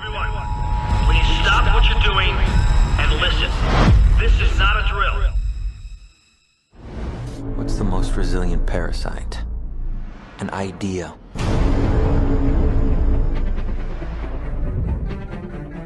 Please stop what you're doing and listen. This is not a drill. What's the most resilient parasite? An idea.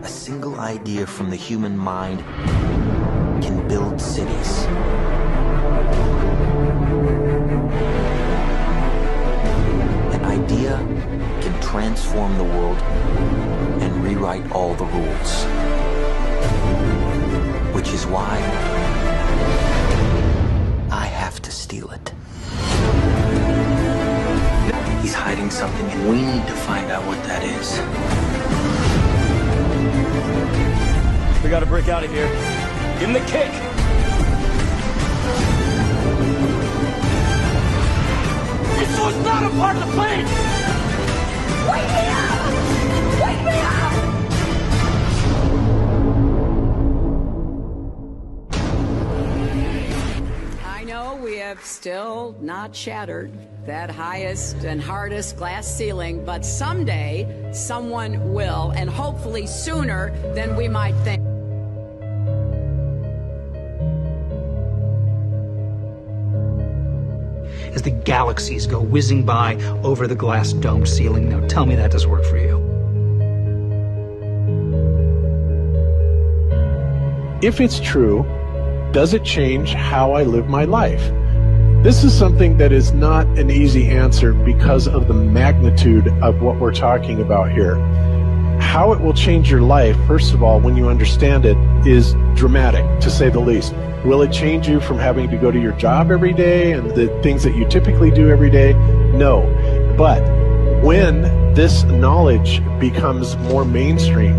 A single idea from the human mind can build cities. An idea can transform the world and rewrite all the rules. Which is why I have to steal it. He's hiding something and we need to find out what that is. We gotta break out of here. Give him the kick! This was not a part of the plan! Wake me up! Wake me up! I know we have still not shattered that highest and hardest glass ceiling, but someday someone will, and hopefully sooner than we might think. As the galaxies go whizzing by over the glass domed ceiling. Now tell me that doesn't work for you. If it's true, does it change how I live my life? This is something that is not an easy answer because of the magnitude of what we're talking about here. How it will change your life, first of all, when you understand it, is dramatic, to say the least. Will it change you from having to go to your job every day and the things that you typically do every day? No. But when this knowledge becomes more mainstream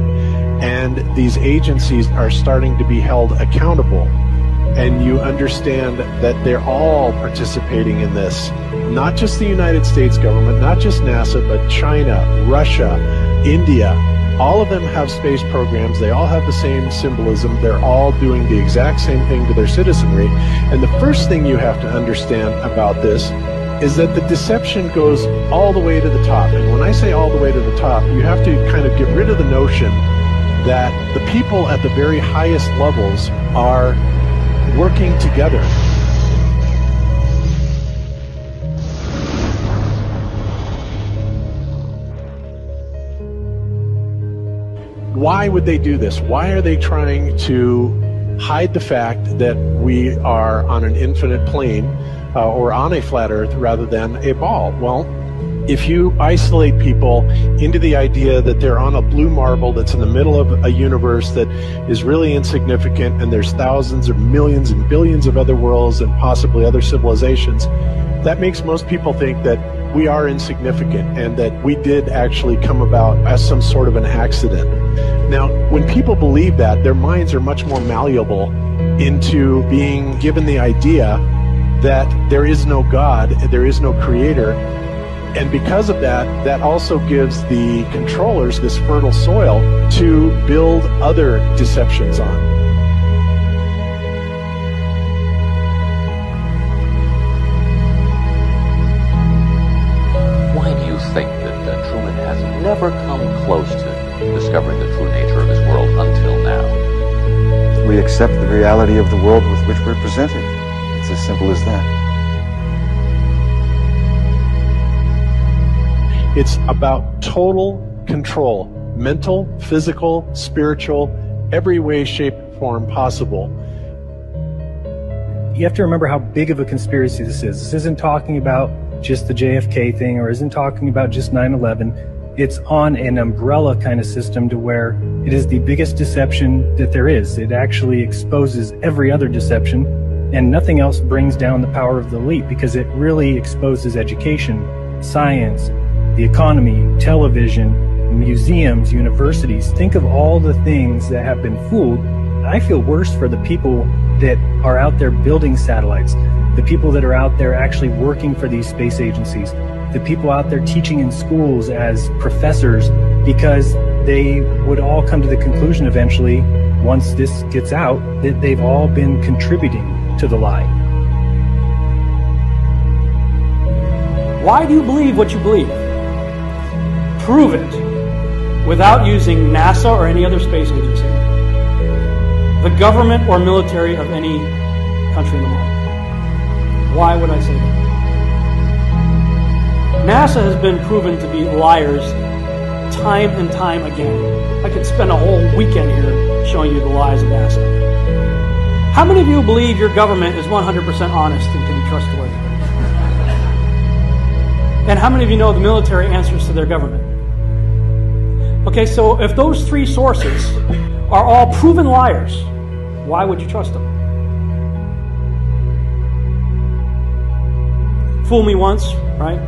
and these agencies are starting to be held accountable, and you understand that they're all participating in this, not just the United States government, not just NASA, but China, Russia, India, all of them have space programs. They all have the same symbolism. They're all doing the exact same thing to their citizenry. And the first thing you have to understand about this is that the deception goes all the way to the top. And when I say all the way to the top, you have to kind of get rid of the notion that the people at the very highest levels are working together. Why would they do this? Why are they trying to hide the fact that we are on an infinite plane or on a flat earth rather than a ball? Well, if you isolate people into the idea that they're on a blue marble that's in the middle of a universe that is really insignificant, and there's thousands or millions and billions of other worlds and possibly other civilizations, that makes most people think that we are insignificant and that we did actually come about as some sort of an accident. Now, when people believe that, their minds are much more malleable into being given the idea that there is no God, there is no creator. And because of that, that also gives the controllers this fertile soil to build other deceptions on. Why do you think that Truman has never come close to discovering the true nature of his world until now? We accept the reality of the world with which we're presented. It's as simple as that. It's about total control, mental, physical, spiritual, every way, shape, form possible. You have to remember how big of a conspiracy this is. This isn't talking about just the JFK thing, or isn't talking about just 9/11. It's on an umbrella kind of system to where it is the biggest deception that there is. It actually exposes every other deception, and nothing else brings down the power of the elite, because it really exposes education, science, the economy, television, museums, universities. Think of all the things that have been fooled. I feel worse for the people that are out there building satellites, the people that are out there actually working for these space agencies, the people out there teaching in schools as professors, because they would all come to the conclusion eventually, once this gets out, that they've all been contributing to the lie. Why do you believe what you believe? Prove it. without using NASA or any other space agency, the government or military of any country in the world. Why would I say that? NASA has been proven to be liars time and time again. I could spend a whole weekend here showing you the lies of NASA. How many of you believe your government is 100% honest and can be trustworthy? And how many of you know the military answers to their government? Okay, so if those three sources are all proven liars, why would you trust them? Fool me once, right?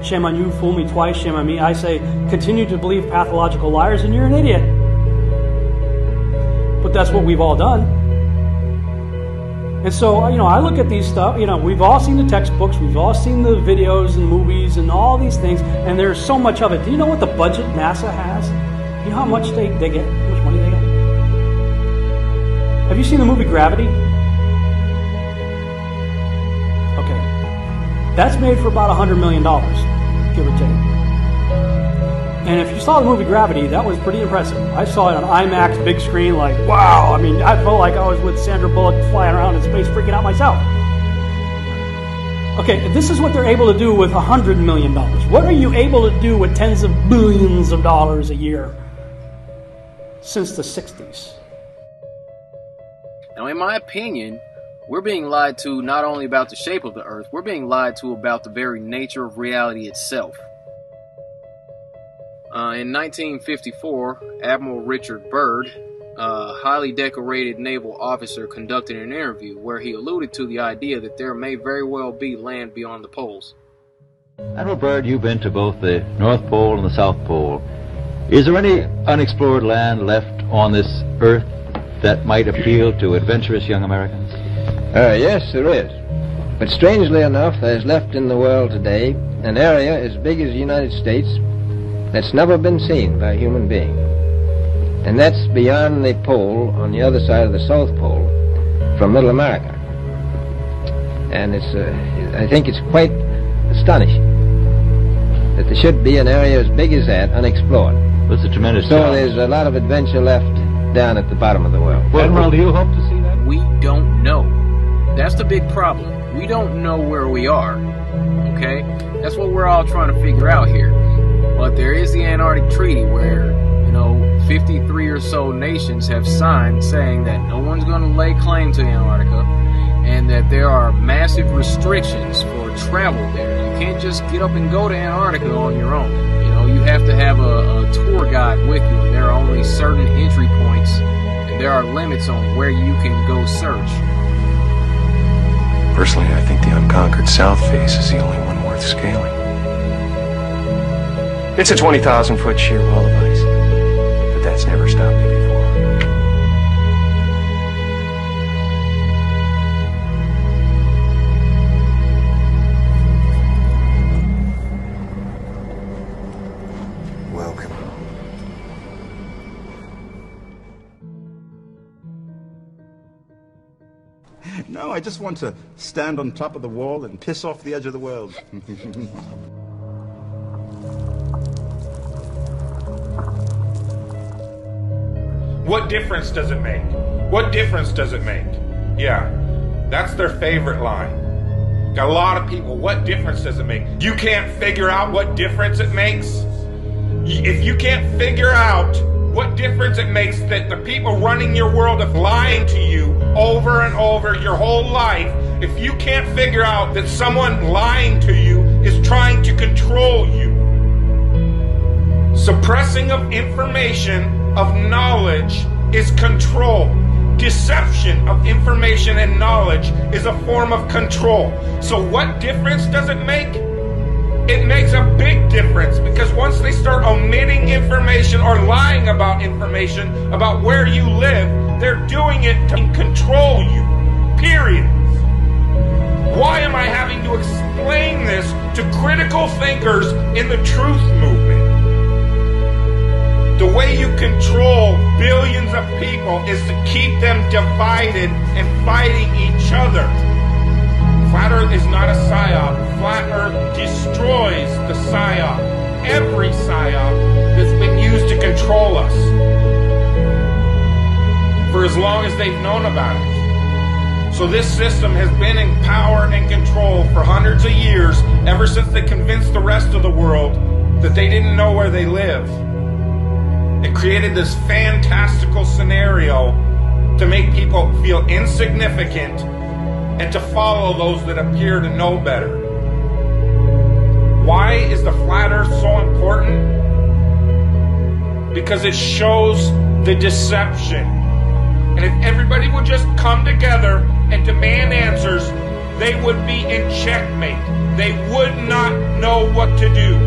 Shame on you. Fool me twice, shame on me. I say, continue to believe pathological liars and you're an idiot. But that's what we've all done. And so, I look at these stuff, we've all seen the textbooks, we've all seen the videos and movies and all these things, and there's so much of it. Do you know what the budget NASA has? You know how much they get, how much money they get? Have you seen the movie Gravity? Okay. That's made for about $100 million, give or take. And if you saw the movie Gravity, that was pretty impressive. I saw it on IMAX, big screen, like, wow. I mean, I felt like I was with Sandra Bullock flying around in space, freaking out myself. Okay, this is what they're able to do with $100 million. What are you able to do with tens of billions of dollars a year since the 60s? Now, in my opinion, we're being lied to not only about the shape of the Earth, we're being lied to about the very nature of reality itself. In 1954, Admiral Richard Byrd, a highly decorated naval officer, conducted an interview where he alluded to the idea that there may very well be land beyond the poles. Admiral Byrd, you've been to both the North Pole and the South Pole. Is there any unexplored land left on this Earth that might appeal to adventurous young Americans? Yes, there is. But strangely enough, there's left in the world today an area as big as the United States that's never been seen by a human being. And that's beyond the pole, on the other side of the South Pole, from Middle America. And I think it's quite astonishing that there should be an area as big as that unexplored. It's a tremendous So there's a lot of adventure left down at the bottom of the world. Well, Admiral, do you hope to see that? We don't know. That's the big problem. We don't know where we are. Okay? That's what we're all trying to figure out here. But there is the Antarctic Treaty where, 53 or so nations have signed saying that no one's going to lay claim to Antarctica and that there are massive restrictions for travel there. You can't just get up and go to Antarctica on your own. You have to have a tour guide with you, and there are only certain entry points, and there are limits on where you can go search. Personally, I think the unconquered South face is the only one worth scaling. It's a 20,000-foot sheer wall of ice, but that's never stopped me before. Welcome. No, I just want to stand on top of the wall and piss off the edge of the world. What difference does it make? What difference does it make? Yeah, that's their favorite line. Got a lot of people, what difference does it make? You can't figure out what difference it makes? If you can't figure out what difference it makes that the people running your world of lying to you over and over your whole life, if you can't figure out that someone lying to you is trying to control you, suppressing of information, of knowledge is control. Deception of information and knowledge is a form of control. So what difference does it make? It makes a big difference, because once they start omitting information or lying about information about where you live, they're doing it to control you. Period. Why am I having to explain this to critical thinkers in the truth movement? The way you control billions of people is to keep them divided and fighting each other. Flat Earth is not a psyop. Flat Earth destroys the psyop. Every psyop has been used to to control us for as long as they've known about it. So this system has been in power and control for hundreds of years, ever since they convinced the rest of the world that they didn't know where they live. It created this fantastical scenario to make people feel insignificant and to follow those that appear to know better. Why is the flat earth so important? Because it shows the deception. And if everybody would just come together and demand answers, they would be in checkmate. They would not know what to do.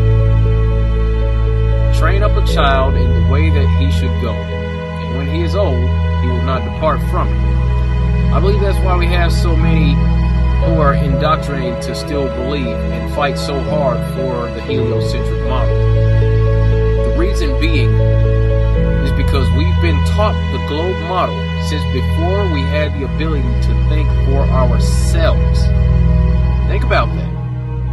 Train up a child in the way that he should go, and when he is old, he will not depart from it. I believe that's why we have so many who are indoctrinated to still believe and fight so hard for the heliocentric model. The reason being is because we've been taught the globe model since before we had the ability to think for ourselves. Think about that.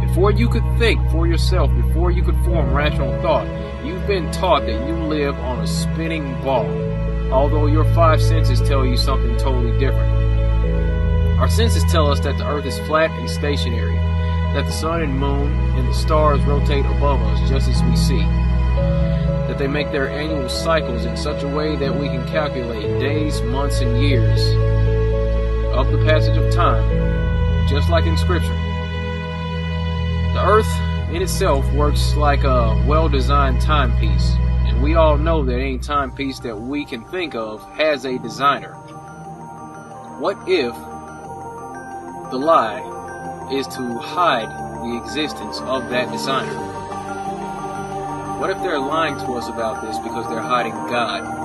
Before you could think for yourself, before you could form rational thought, you've been taught that you live on a spinning ball, although your five senses tell you something totally different. Our senses tell us that the earth is flat and stationary, that the sun and moon and the stars rotate above us just as we see, that they make their annual cycles in such a way that we can calculate days, months, and years of the passage of time, just like in Scripture. The earth in itself works like a well-designed timepiece, and we all know that any timepiece that we can think of has a designer. What if the lie is to hide the existence of that designer? What if they're lying to us about this because they're hiding God?